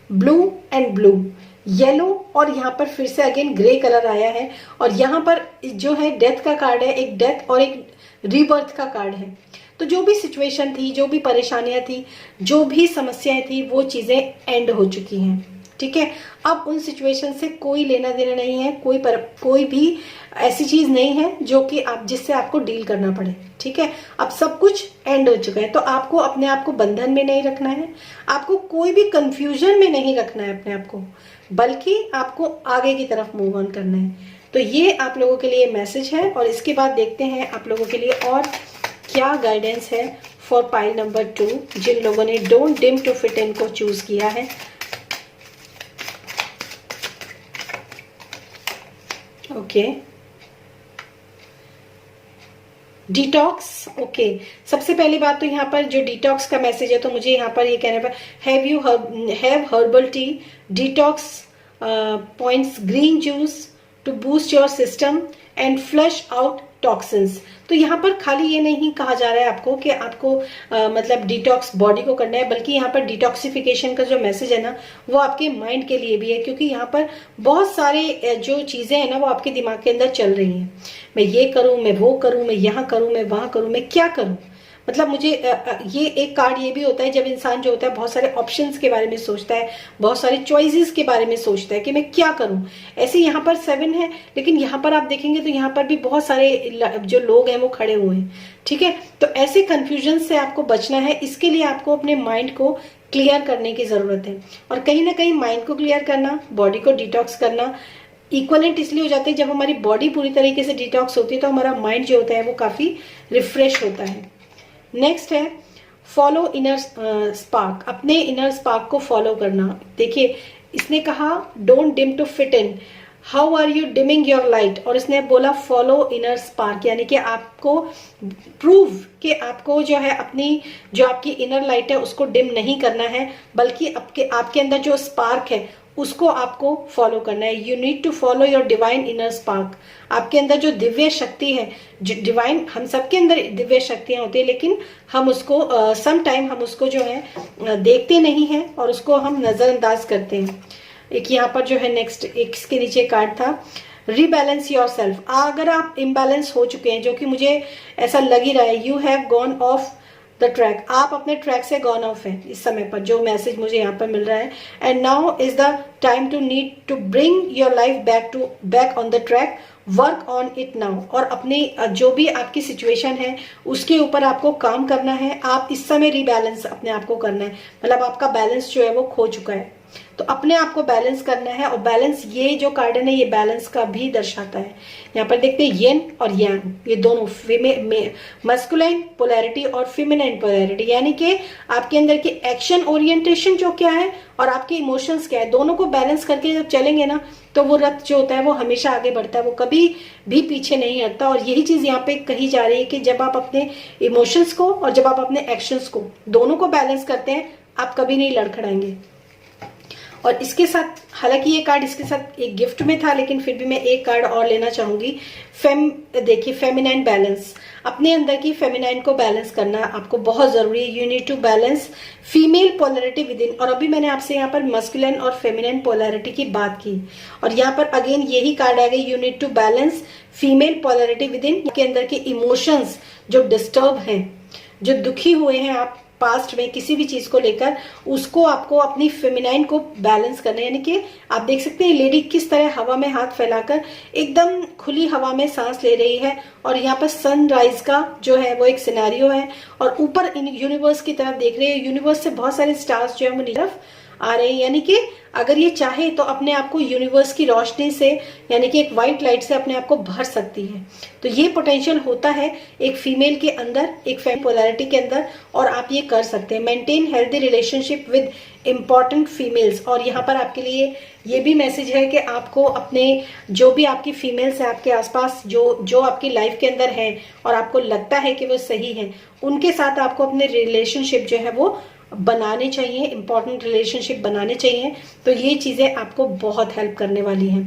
blue and blue, yellow, और यहाँ पर फिर से अगेन ग्रे कलर आया है। और यहाँ पर जो है डेथ का कार्ड है, एक डेथ और एक रीबर्थ का कार्ड है। तो जो भी सिचुएशन थी, जो भी परेशानियां थी, जो भी समस्याएं थी, वो चीजें एंड हो चुकी हैं, ठीक है। अब उन सिचुएशन से कोई लेना देना नहीं है, कोई भी ऐसी चीज नहीं है जो कि आप जिससे आपको डील करना पड़े, ठीक है। अब सब कुछ एंड हो चुका है, तो आपको अपने आप को बंधन में नहीं रखना है, आपको कोई भी कंफ्यूजन में नहीं रखना है अपने आप को, बल्कि आपको आगे की तरफ मूव ऑन करना है। तो ये आप लोगों के लिए मैसेज है, और इसके बाद देखते हैं आप लोगों के लिए और क्या गाइडेंस है फॉर पाइल नंबर 2, जिन लोगों ने don't dim to fit in को चूज किया है। Okay, detox. ओके, सबसे पहली बात तो यहाँ पर जो डिटॉक्स का मैसेज है, तो मुझे यहाँ पर ये कहने पर have herbal tea detox points green juice to boost your system and flush out toxins. तो यहाँ पर खाली ये नहीं कहा जा रहा है आपको कि आपको मतलब डिटॉक्स बॉडी को करना है, बल्कि यहाँ पर डिटॉक्सिफिकेशन का जो मैसेज है ना, वो आपके माइंड के लिए भी है, क्योंकि यहाँ पर बहुत सारे जो चीजें हैं ना, वो आपके दिमाग के अंदर चल रही हैं। मैं ये करूं, मैं वो करूं, मैं यहाँ करूं, मैं वहां करूं, मैं क्या करूं। मतलब मुझे ये एक कार्ड ये भी होता है जब इंसान जो होता है बहुत सारे ऑप्शंस के बारे में सोचता है, बहुत सारे चॉइसेस के बारे में सोचता है कि मैं क्या करूं। ऐसे यहाँ पर 7 है, लेकिन यहाँ पर आप देखेंगे तो यहाँ पर भी बहुत सारे जो लोग हैं वो खड़े हुए हैं, ठीक है। तो ऐसे कंफ्यूजन से आपको बचना है, इसके लिए आपको अपने माइंड को क्लियर करने की जरूरत है। और कहीं ना कहीं माइंड को क्लियर करना, बॉडी को डिटॉक्स करना इक्वलेंट इसलिए हो जाते हैं, जब हमारी बॉडी पूरी तरीके से डिटॉक्स होती है तो हमारा माइंड जो होता है वो काफी रिफ्रेश होता है। नेक्स्ट है फॉलो इनर स्पार्क, अपने इनर स्पार्क को फॉलो करना। देखिए इसने कहा don't dim to fit in, how are you dimming your light, और इसने बोला फॉलो इनर स्पार्क, यानी कि आपको प्रूव कि आपको जो है अपनी जो आपकी इनर लाइट है उसको डिम नहीं करना है, बल्कि आपके अंदर जो स्पार्क है उसको आपको फॉलो करना है। You need to follow your divine inner spark. आपके अंदर जो दिव्य शक्ति है, जो डिवाइन, हम सबके अंदर दिव्य शक्तियां होती है, लेकिन हम उसको सम टाइम हम उसको जो है देखते नहीं हैं और उसको हम नजरअंदाज करते हैं। एक यहाँ पर जो है नेक्स्ट एक इसके नीचे कार्ड था रीबैलेंस योर सेल्फ। अगर आप इम्बैलेंस हो चुके हैं, जो कि मुझे ऐसा लग ही रहा है, you have gone of the track, आप अपने ट्रैक से गॉन ऑफ है इस समय पर, जो मैसेज मुझे यहाँ पर मिल रहा है। And now is the time to need to bring your life back on the track, work on it now. और अपनी जो भी आपकी सिचुएशन है उसके ऊपर आपको काम करना है। आप इस समय रीबैलेंस अपने आप को करना है, मतलब आपका बैलेंस जो है वो खो चुका है, तो अपने आप को बैलेंस करना है। और बैलेंस, ये जो कार्ड है ये बैलेंस का भी दर्शाता है। यहाँ पर देखते हैं येन और यांग, ये दोनों मस्कुलाइन पोलैरिटी और फेमिनाइन पोलैरिटी, यानी कि आपके अंदर की एक्शन ओरिएंटेशन जो क्या है और आपके इमोशंस क्या है, दोनों को बैलेंस करके जब चलेंगे ना, तो वो रथ जो होता है वो हमेशा आगे बढ़ता है, वो कभी भी पीछे नहीं हटता। और यही चीज यहाँ पे कही जा रही है कि जब आप अपने इमोशंस को और जब आप अपने एक्शंस को दोनों को बैलेंस करते हैं, आप कभी नहीं लड़खड़ाएंगे। और इसके साथ, हालांकि ये कार्ड इसके साथ एक गिफ्ट में था, लेकिन फिर भी मैं एक कार्ड और लेना चाहूंगी। देखिए फेमिनाइन बैलेंस, अपने अंदर की फेमिनाइन को बैलेंस करना आपको बहुत जरूरी है। You need to balance female polarity within. और अभी मैंने आपसे यहाँ पर मस्कुलिन और फेमिनाइन पोलैरिटी की बात की, और यहाँ पर अगेन यही कार्ड आ गई, you need to balance female polarity within. के अंदर के इमोशंस जो डिस्टर्ब हैं, जो दुखी हुए हैं आप पास्ट में किसी भी चीज को लेकर, उसको आपको अपनी फेमिनाइन को बैलेंस करना है। यानी कि आप देख सकते हैं लेडी किस तरह हवा में हाथ फैलाकर एकदम खुली हवा में सांस ले रही है, और यहाँ पर सनराइज का जो है वो एक सिनेरियो है, और ऊपर यूनिवर्स की तरफ देख रही है। यूनिवर्स से बहुत सारे स्टार्स जो है वो तरफ आ रहे हैं, यानी कि अगर ये चाहे तो अपने आप को यूनिवर्स की रोशनी से, यानी कि एक व्हाइट लाइट से अपने आप को भर सकती है। तो ये पोटेंशियल होता है एक फीमेल के अंदर, एक फेम पोलैरिटी के अंदर, और आप ये कर सकते हैं। Maintain healthy relationship with important females. और यहाँ पर आपके लिए ये भी मैसेज है कि आपको अपने जो भी आपकी फीमेल्स है आपके आसपास, जो आपकी लाइफ के अंदर है और आपको लगता है कि वो सही है, उनके साथ आपको अपने रिलेशनशिप जो है वो बनाने चाहिए, इंपॉर्टेंट रिलेशनशिप बनाने चाहिए। तो ये चीजें आपको बहुत हेल्प करने वाली हैं।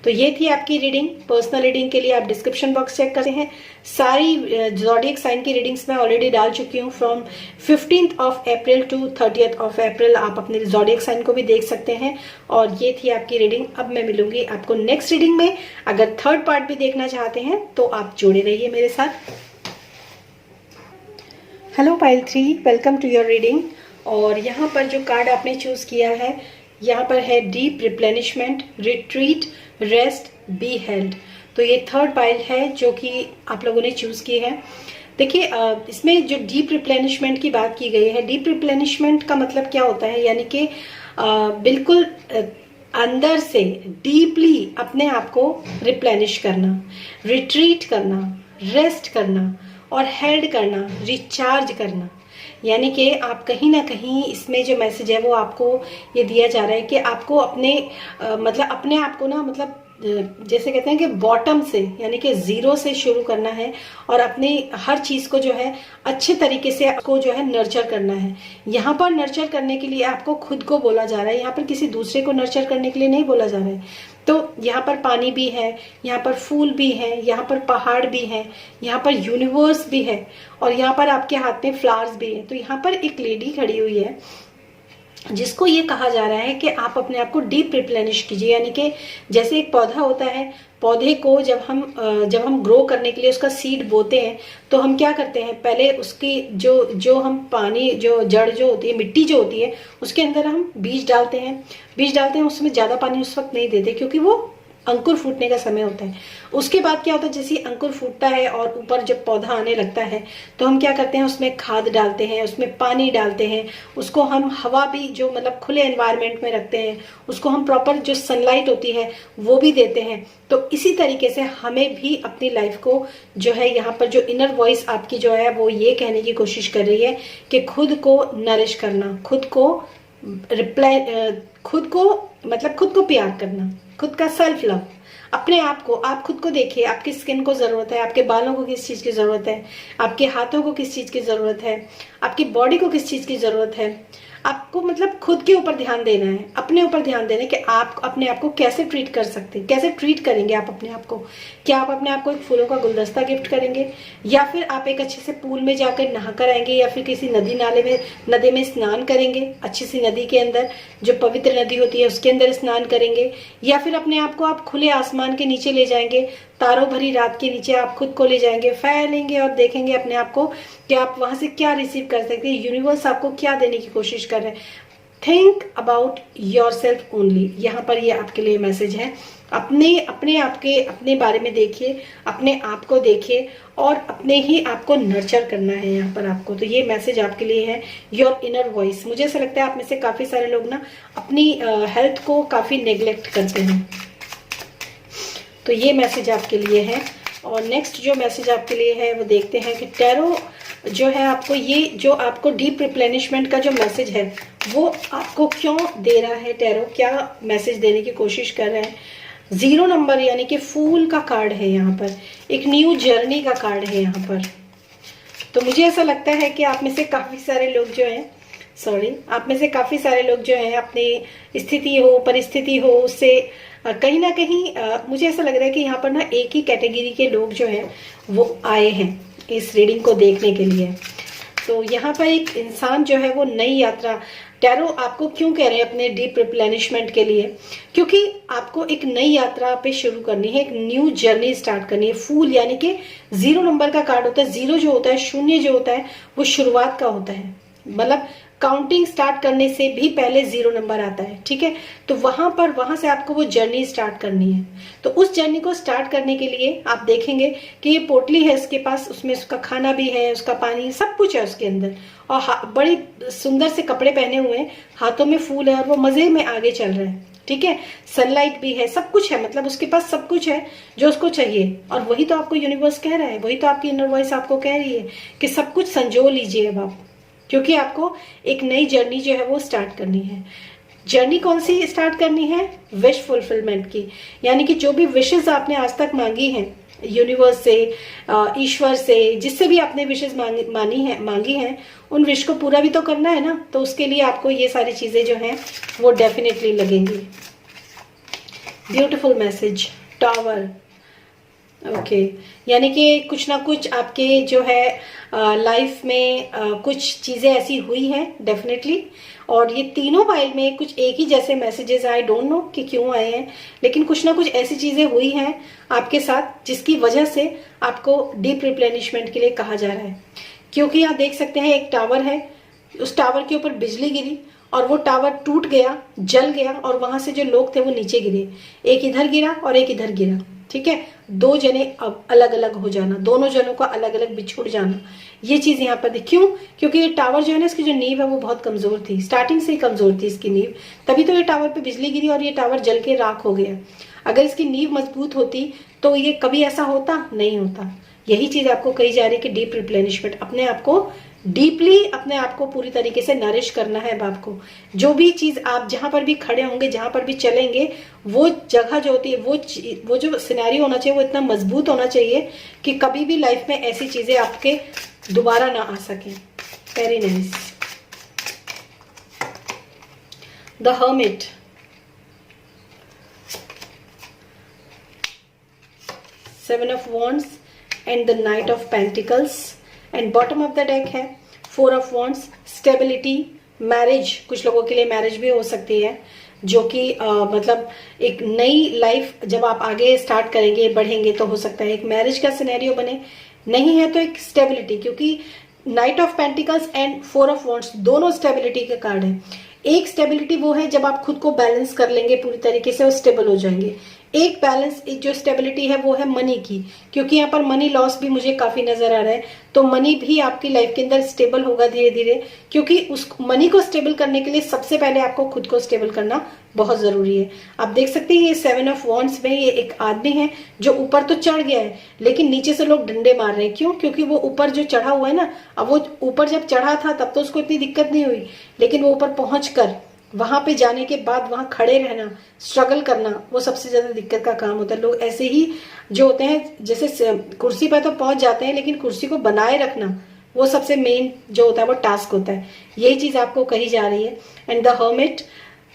तो ये थी आपकी रीडिंग। पर्सनल रीडिंग के लिए आप डिस्क्रिप्शन बॉक्स चेक करते हैं, सारी ज़ोडिएक साइन की रीडिंग्स मैं ऑलरेडी डाल चुकी हूँ। From 15th of April to 30th of April आप अपने ज़ोडिएक साइन को भी देख सकते हैं। और ये थी आपकी रीडिंग। अब मैं मिलूंगी आपको नेक्स्ट रीडिंग में। अगर थर्ड पार्ट भी देखना चाहते हैं तो आप जुड़े रहिए मेरे साथ। Hello pile 3, welcome to your reading. और यहाँ पर जो कार्ड आपने चूज किया है यहाँ पर है deep replenishment, retreat, rest, be held. तो ये थर्ड पाइल है जो कि आप लोगों ने चूज की है। देखिए इसमें जो डीप रिप्लेनिशमेंट की बात की गई है, डीप रिप्लेनिशमेंट का मतलब क्या होता है, यानी कि बिल्कुल अंदर से डीपली अपने आप को रिप्लेनिश करना, रिट्रीट करना, रेस्ट करना और हेल्ड करना, रिचार्ज करना। यानी कि आप कहीं ना कहीं इसमें जो मैसेज है वो आपको ये दिया जा रहा है कि आपको अपने मतलब अपने आप को ना, मतलब जैसे कहते हैं कि बॉटम से, यानी कि जीरो से शुरू करना है और अपने हर चीज को जो है अच्छे तरीके से आपको जो है नर्चर करना है। यहाँ पर नर्चर करने के लिए आपको खुद को बोला जा रहा है, यहाँ पर किसी दूसरे को नर्चर करने के लिए नहीं बोला जा रहा है। तो यहाँ पर पानी भी है, यहाँ पर फूल भी है, यहाँ पर पहाड़ भी है, यहाँ पर यूनिवर्स भी है और यहाँ पर आपके हाथ में फ्लावर्स भी है। तो यहाँ पर एक लेडी खड़ी हुई है जिसको ये कहा जा रहा है कि आप अपने आप को डीप रिप्लेनिश कीजिए। यानी कि जैसे एक पौधा होता है, पौधे को जब हम ग्रो करने के लिए उसका सीड बोते हैं तो हम क्या करते हैं, पहले उसकी जो हम पानी, जो जड़ जो होती है, मिट्टी जो होती है, उसके अंदर हम बीज डालते हैं। उसमें ज्यादा पानी उस वक्त नहीं देते क्योंकि वो अंकुर फूटने का समय होता है। उसके बाद क्या होता है, जैसे अंकुर फूटता है और ऊपर जब पौधा आने लगता है तो हम क्या करते हैं, उसमें खाद डालते हैं, उसमें पानी डालते हैं, उसको हम हवा भी जो मतलब खुले एनवायरनमेंट में रखते हैं, उसको हम प्रॉपर जो सनलाइट होती है वो भी देते हैं। तो इसी तरीके से हमें भी अपनी लाइफ को जो है, यहाँ पर जो इनर वॉइस आपकी जो है वो ये कहने की कोशिश कर रही है कि खुद को नरिश करना, खुद को प्यार करना, खुद का सेल्फ लव, अपने आप को, आप खुद को देखिए, आपकी स्किन को जरूरत है, आपके बालों को किस चीज की जरूरत है, आपके हाथों को किस चीज की जरूरत है, आपकी बॉडी को किस चीज की जरूरत है। आपको मतलब खुद के ऊपर ध्यान देना है, अपने ऊपर ध्यान देना है कि आप अपने आप को कैसे ट्रीट कर सकते हैं, कैसे ट्रीट करेंगे आप अपने आप को। क्या आप अपने आप को एक फूलों का गुलदस्ता गिफ्ट करेंगे, या फिर आप एक अच्छे से पूल में जाकर नहाकर आएंगे, या फिर किसी नदी में स्नान करेंगे, अच्छी सी नदी के अंदर, जो पवित्र नदी होती है उसके अंदर स्नान करेंगे, या फिर अपने आप को आप खुले आसमान के नीचे ले जाएंगे, तारों भरी रात के नीचे आप खुद को ले जाएंगे, फैलेंगे और देखेंगे अपने आप को कि आप वहां से क्या रिसीव कर सकते हैं, यूनिवर्स आपको क्या देने की कोशिश कर रहे हैं। Think about your self only, यहाँ पर ये आपके लिए मैसेज है। अपने बारे में देखिए, अपने आप को देखिए और अपने ही आप को नर्चर करना है यहाँ पर आपको। तो ये मैसेज आपके लिए है, योर इनर वॉइस। मुझे ऐसा लगता है आप में से काफी सारे लोग ना अपनी हेल्थ को काफी नेग्लेक्ट करते हैं, तो ये मैसेज आपके लिए है। और नेक्स्ट जो मैसेज आपके लिए है वो देखते हैं कि टैरो जो है आपको, ये जो आपको डीप रिप्लेनिशमेंट का जो मैसेज है वो आपको क्यों दे रहा है, टैरो क्या मैसेज देने की कोशिश कर रहे हैं। 0 नंबर यानी कि फूल का कार्ड है यहाँ पर, एक न्यू जर्नी का कार्ड है यहाँ पर। तो मुझे ऐसा लगता है कि आप में से काफी सारे लोग जो हैं, आप में से काफी सारे लोग जो हैं अपनी स्थिति हो, परिस्थिति हो, उससे कहीं ना कहीं मुझे ऐसा लग रहा है कि यहाँ पर ना एक ही कैटेगरी के लोग जो हैं वो आए हैं इस रीडिंग को देखने के लिए। तो यहाँ पर एक इंसान जो है वो नई यात्रा, टैरो आपको क्यों कह रहे हैं अपने डीप रिप्लेनिशमेंट के लिए, क्योंकि आपको एक नई यात्रा पे शुरू करनी है, एक न्यू जर्नी स्टार्ट करनी है। फूल यानी कि 0 नंबर का कार्ड होता है। 0 जो होता है, शून्य जो होता है, वो शुरुआत का होता है, मतलब काउंटिंग स्टार्ट करने से भी पहले 0 नंबर आता है, ठीक है। तो वहां से आपको वो जर्नी स्टार्ट करनी है। तो उस जर्नी को स्टार्ट करने के लिए आप देखेंगे कि ये पोटली है इसके पास, उसमें उसका खाना भी है, उसका पानी, सब कुछ है उसके अंदर, और बड़ी सुंदर से कपड़े पहने हुए हैं, हाथों में फूल है और वो मजे में आगे चल रहा है, ठीक है। सनलाइट भी है, सब कुछ है, मतलब उसके पास सब कुछ है जो उसको चाहिए। और वही तो आपको यूनिवर्स कह रहा है, वही तो आपकी इनर वॉइस आपको कह रही है कि सब कुछ संजो लीजिए अब आप, क्योंकि आपको एक नई जर्नी जो है वो स्टार्ट करनी है। जर्नी कौन सी स्टार्ट करनी है, विश फुलफिलमेंट की। यानी कि जो भी विशेस आपने आज तक मांगी हैं यूनिवर्स से, ईश्वर से, जिससे भी आपने विशेस मांगी हैं, उन विश को पूरा भी तो करना है ना। तो उसके लिए आपको ये सारी चीजें जो हैं वो डेफिनेटली लगेंगी। ब्यूटीफुल मैसेज, टावर, ओके यानी कि कुछ ना कुछ आपके जो है लाइफ में कुछ चीजें ऐसी हुई हैं डेफिनेटली। और ये तीनों फाइल में कुछ एक ही जैसे मैसेजेस, आई डोंट नो कि क्यों आए हैं, लेकिन कुछ ना कुछ ऐसी चीजें हुई हैं आपके साथ जिसकी वजह से आपको डीप रिप्लेनिशमेंट के लिए कहा जा रहा है। क्योंकि आप देख सकते हैं एक टावर है, उस टावर के ऊपर बिजली गिरी और वो टावर टूट गया, जल गया, और वहां से जो लोग थे वो नीचे गिरे, एक इधर गिरा और एक इधर गिरा, ठीक है। दो जने अब अलग अलग हो जाना, दोनों जनों का अलग अलग बिछुड़ जाना, ये चीज यहाँ पर क्यों? क्योंकि ये टावर जो है ना, इसकी जो नींव है वो बहुत कमजोर थी, स्टार्टिंग से ही कमजोर थी इसकी नींव, तभी तो ये टावर पे बिजली गिरी और ये टावर जल के राख हो गया। अगर इसकी नींव मजबूत होती तो ये कभी ऐसा होता नहीं होता। यही चीज आपको कही जा रही है कि डीप रिप्लेनिशमेंट, अपने आप को डीपली, अपने आप को पूरी तरीके से नरिश करना है अब आपको। जो भी चीज आप जहां पर भी खड़े होंगे, जहां पर भी चलेंगे, वो जगह जो होती है, वो जो सिनेरियो होना चाहिए वो इतना मजबूत होना चाहिए कि कभी भी लाइफ में ऐसी चीजें आपके दोबारा ना आ सके। Very nice. The hermit, seven of wands and the knight of pentacles, and bottom of the deck है four of wands, stability, marriage, कुछ लोगों के लिए मैरिज भी हो सकती है, जो कि मतलब एक नई लाइफ जब आप आगे स्टार्ट करेंगे, बढ़ेंगे, तो हो सकता है एक मैरिज का सिनेरियो बने। नहीं है तो एक स्टेबिलिटी, क्योंकि night of pentacles and four of wands दोनों स्टेबिलिटी के कार्ड है। एक स्टेबिलिटी वो है जब आप खुद को बैलेंस कर लेंगे पूरी तरीके से और स्टेबल हो जाएंगे। एक बैलेंस, एक जो स्टेबिलिटी है वो है मनी की, क्योंकि यहाँ पर मनी लॉस भी मुझे काफी नजर आ रहा है, तो मनी भी आपकी लाइफ के अंदर स्टेबल होगा धीरे धीरे, क्योंकि उस मनी को स्टेबल करने के लिए सबसे पहले आपको खुद को स्टेबल करना बहुत जरूरी है। आप देख सकते हैं ये सेवन ऑफ वॉन्ड्स में ये एक आदमी है जो ऊपर तो चढ़ गया है, लेकिन नीचे से लोग डंडे मार रहे हैं। क्यों? क्योंकि वो ऊपर जो चढ़ा हुआ है ना, अब वो ऊपर जब चढ़ा था तब तो उसको इतनी दिक्कत नहीं हुई, लेकिन वो ऊपर पहुंचकर वहां पे जाने के बाद वहां खड़े रहना, स्ट्रगल करना, वो सबसे ज्यादा दिक्कत का काम होता है। लोग ऐसे ही जो होते हैं, जैसे कुर्सी पर तो पहुंच जाते हैं, लेकिन कुर्सी को बनाए रखना वो सबसे मेन जो होता है वो टास्क होता है। यही चीज आपको कही जा रही है। एंड द हर्मिट,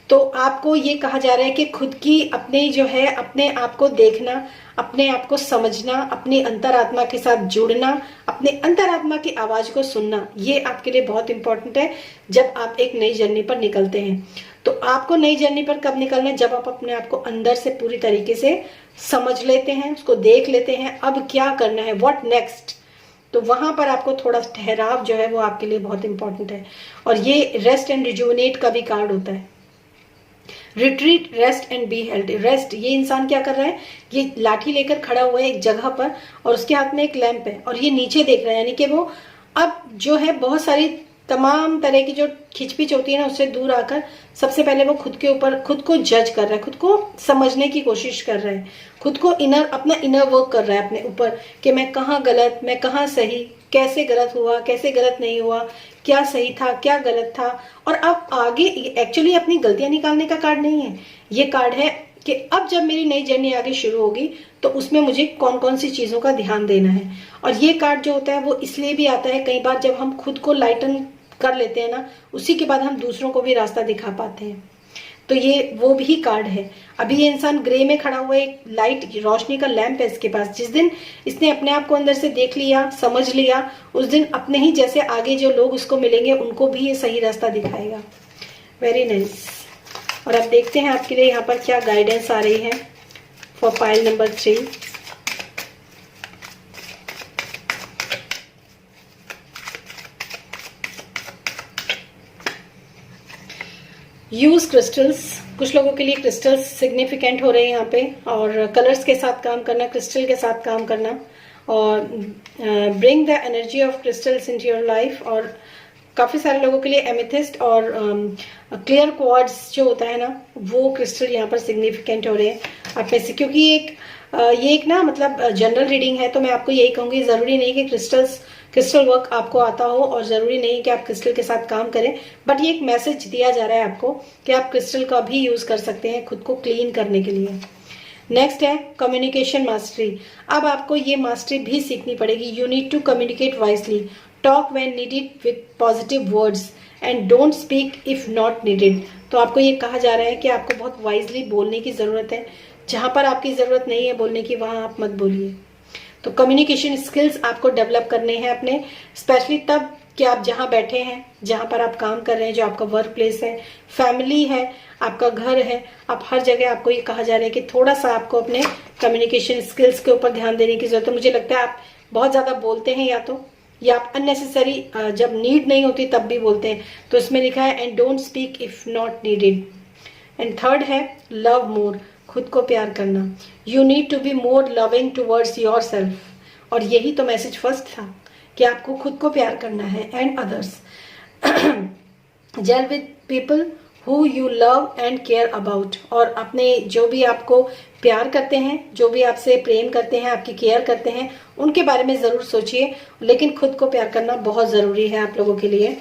तो आपको ये कहा जा रहा है कि खुद की अपने जो है अपने आप को देखना, अपने आप को समझना, अपनी अंतरात्मा के साथ जुड़ना, अपने अंतरात्मा की आवाज को सुनना, ये आपके लिए बहुत इंपॉर्टेंट है जब आप एक नई जर्नी पर निकलते हैं। तो आपको नई जर्नी पर कब निकलना है? जब आप अपने आप को अंदर से पूरी तरीके से समझ लेते हैं, उसको देख लेते हैं, अब क्या करना है, व्हाट नेक्स्ट। तो वहां पर आपको थोड़ा ठहराव जो है वो आपके लिए बहुत इंपॉर्टेंट है। और ये रेस्ट एंड रिजुविनेट का भी कार्ड होता है। Retreat, rest and be held. Rest, ये इंसान क्या कर रहा है, ये लाठी लेकर खड़ा हुआ है एक जगह पर और उसके हाथ में एक लैंप है और ये नीचे देख रहा है, यानी कि वो अब जो है बहुत सारी तमाम तरह की जो खिचपिच होती है ना, उससे दूर आकर सबसे पहले वो खुद के ऊपर खुद को जज कर रहा है, खुद को समझने की कोशिश कर रहा है, खुद को अपना इनर वर्क कर रहा है अपने ऊपर कि मैं कहाँ गलत, मैं कहाँ सही, कैसे गलत हुआ, कैसे गलत नहीं हुआ, क्या सही था, क्या गलत था। और अब आगे एक्चुअली अपनी गलतियां निकालने का कार्ड नहीं है, ये कार्ड है कि अब जब मेरी नई जर्नी आगे शुरू होगी तो उसमें मुझे कौन कौन सी चीजों का ध्यान देना है। और ये कार्ड जो होता है वो इसलिए भी आता है, कई बार जब हम खुद को लाइटन कर लेते हैं ना, उसी के बाद हम दूसरों को भी रास्ता दिखा पाते हैं। तो ये वो भी कार्ड है। अभी ये इंसान ग्रे में खड़ा हुआ है, एक लाइट रोशनी का लैंप है इसके पास। जिस दिन इसने अपने आप को अंदर से देख लिया, समझ लिया, उस दिन अपने ही जैसे आगे जो लोग उसको मिलेंगे उनको भी ये सही रास्ता दिखाएगा। Very nice. और अब देखते हैं आपके लिए यहाँ पर क्या गाइडेंस आ रही है for pile number 3। Use crystals, कुछ लोगों के लिए क्रिस्टल्स सिग्निफिकेंट हो रहे हैं यहाँ पे, और कलर्स के साथ काम करना, क्रिस्टल के साथ काम करना, और bring the energy of crystals into your life. और काफी सारे लोगों के लिए एमेथिस्ट और क्लियर क्वार्ट्ज जो होता है ना, वो क्रिस्टल यहाँ पर सिग्निफिकेंट हो रहे हैं आप में से। क्योंकि ये एक ना मतलब जनरल रीडिंग है, तो मैं आपको यही कहूंगी, जरूरी नहीं कि क्रिस्टल वर्क आपको आता हो और जरूरी नहीं कि आप क्रिस्टल के साथ काम करें, बट ये एक मैसेज दिया जा रहा है आपको कि आप क्रिस्टल का भी यूज कर सकते हैं खुद को क्लीन करने के लिए। नेक्स्ट है कम्युनिकेशन मास्टरी। अब आपको ये मास्टरी भी सीखनी पड़ेगी। You need to communicate wisely, talk when needed with positive words and don't speak if not needed. तो आपको ये कहा जा रहा है कि आपको बहुत वाइजली बोलने की जरूरत है। जहां पर आपकी जरूरत नहीं है बोलने की, वहां आप मत बोलिए। तो कम्युनिकेशन स्किल्स आपको डेवलप करने हैं अपने, स्पेशली तब कि आप जहां बैठे हैं, जहां पर आप काम कर रहे हैं, जो आपका वर्क प्लेस है, फैमिली है, आपका घर है, आप हर जगह आपको ये कहा जा रहा है कि थोड़ा सा आपको अपने कम्युनिकेशन स्किल्स के ऊपर ध्यान देने की जरूरत है। मुझे लगता है आप बहुत ज्यादा बोलते हैं या तो, या आप अननेसेसरी जब नीड नहीं होती तब भी बोलते हैं, तो इसमें लिखा है and don't speak if not needed. And third है लव मोर, खुद को प्यार करना। You need to be more loving towards yourself, और यही तो मैसेज फर्स्ट था कि आपको खुद को प्यार करना है and others. Gel with people who you love and care about, और अपने जो भी आपको प्यार करते हैं, जो भी आपसे प्रेम करते हैं, आपकी केयर करते हैं, उनके बारे में ज़रूर सोचिए, लेकिन खुद को प्यार करना बहुत ज़रूरी है आप लोगों के लिए।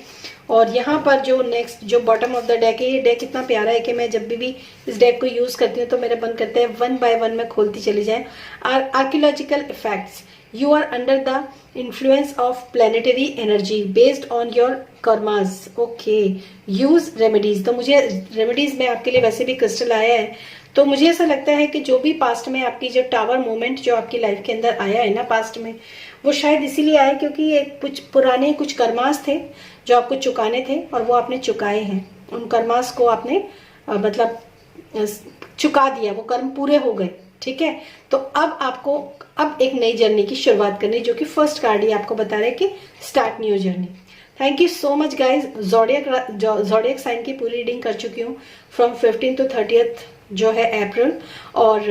और यहाँ पर जो नेक्स्ट जो बॉटम ऑफ द डेक है, ये डेक इतना प्यारा है कि मैं जब भी इस डेक को यूज़ करती हूँ तो मेरा मन करता है वन बाय वन मैं खोलती चली जाए। Archaeological effects, you are under the influence of planetary energy based on your karmas. Okay, use remedies। तो मुझे रेमेडीज में आपके लिए वैसे भी क्रिस्टल आया है, तो मुझे ऐसा लगता है कि जो भी पास्ट में आपकी जो टावर मोमेंट जो आपकी लाइफ के अंदर आया है ना पास्ट में, वो शायद इसीलिए आया क्योंकि ये कुछ पुराने कुछ कर्मास थे जो आपको चुकाने थे, और वो आपने चुकाए हैं। उन कर्मास को आपने मतलब चुका दिया, वो कर्म पूरे हो गए। ठीक है, तो अब आपको अब एक नई जर्नी की शुरुआत करनी, जो कि फर्स्ट कार्ड ही आपको बता रहे हैं कि start new journey. Thank you so much guys. Zodiac sign की पूरी रीडिंग कर चुकी हूँ फ्रॉम 15 to 30 जो है अप्रैल, और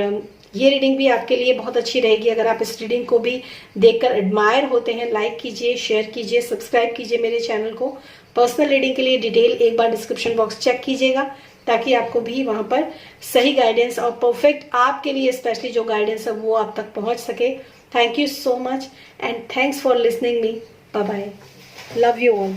ये रीडिंग भी आपके लिए बहुत अच्छी रहेगी। अगर आप इस रीडिंग को भी देखकर एडमायर होते हैं, लाइक कीजिए, शेयर कीजिए, सब्सक्राइब कीजिए मेरे चैनल को। पर्सनल रीडिंग के लिए डिटेल एक बार डिस्क्रिप्शन बॉक्स चेक कीजिएगा, ताकि आपको भी वहां पर सही गाइडेंस और परफेक्ट आपके लिए स्पेशली जो गाइडेंस है वो आप तक पहुंच सके। Thank you so much and thanks for listening me. Bye bye, love you all.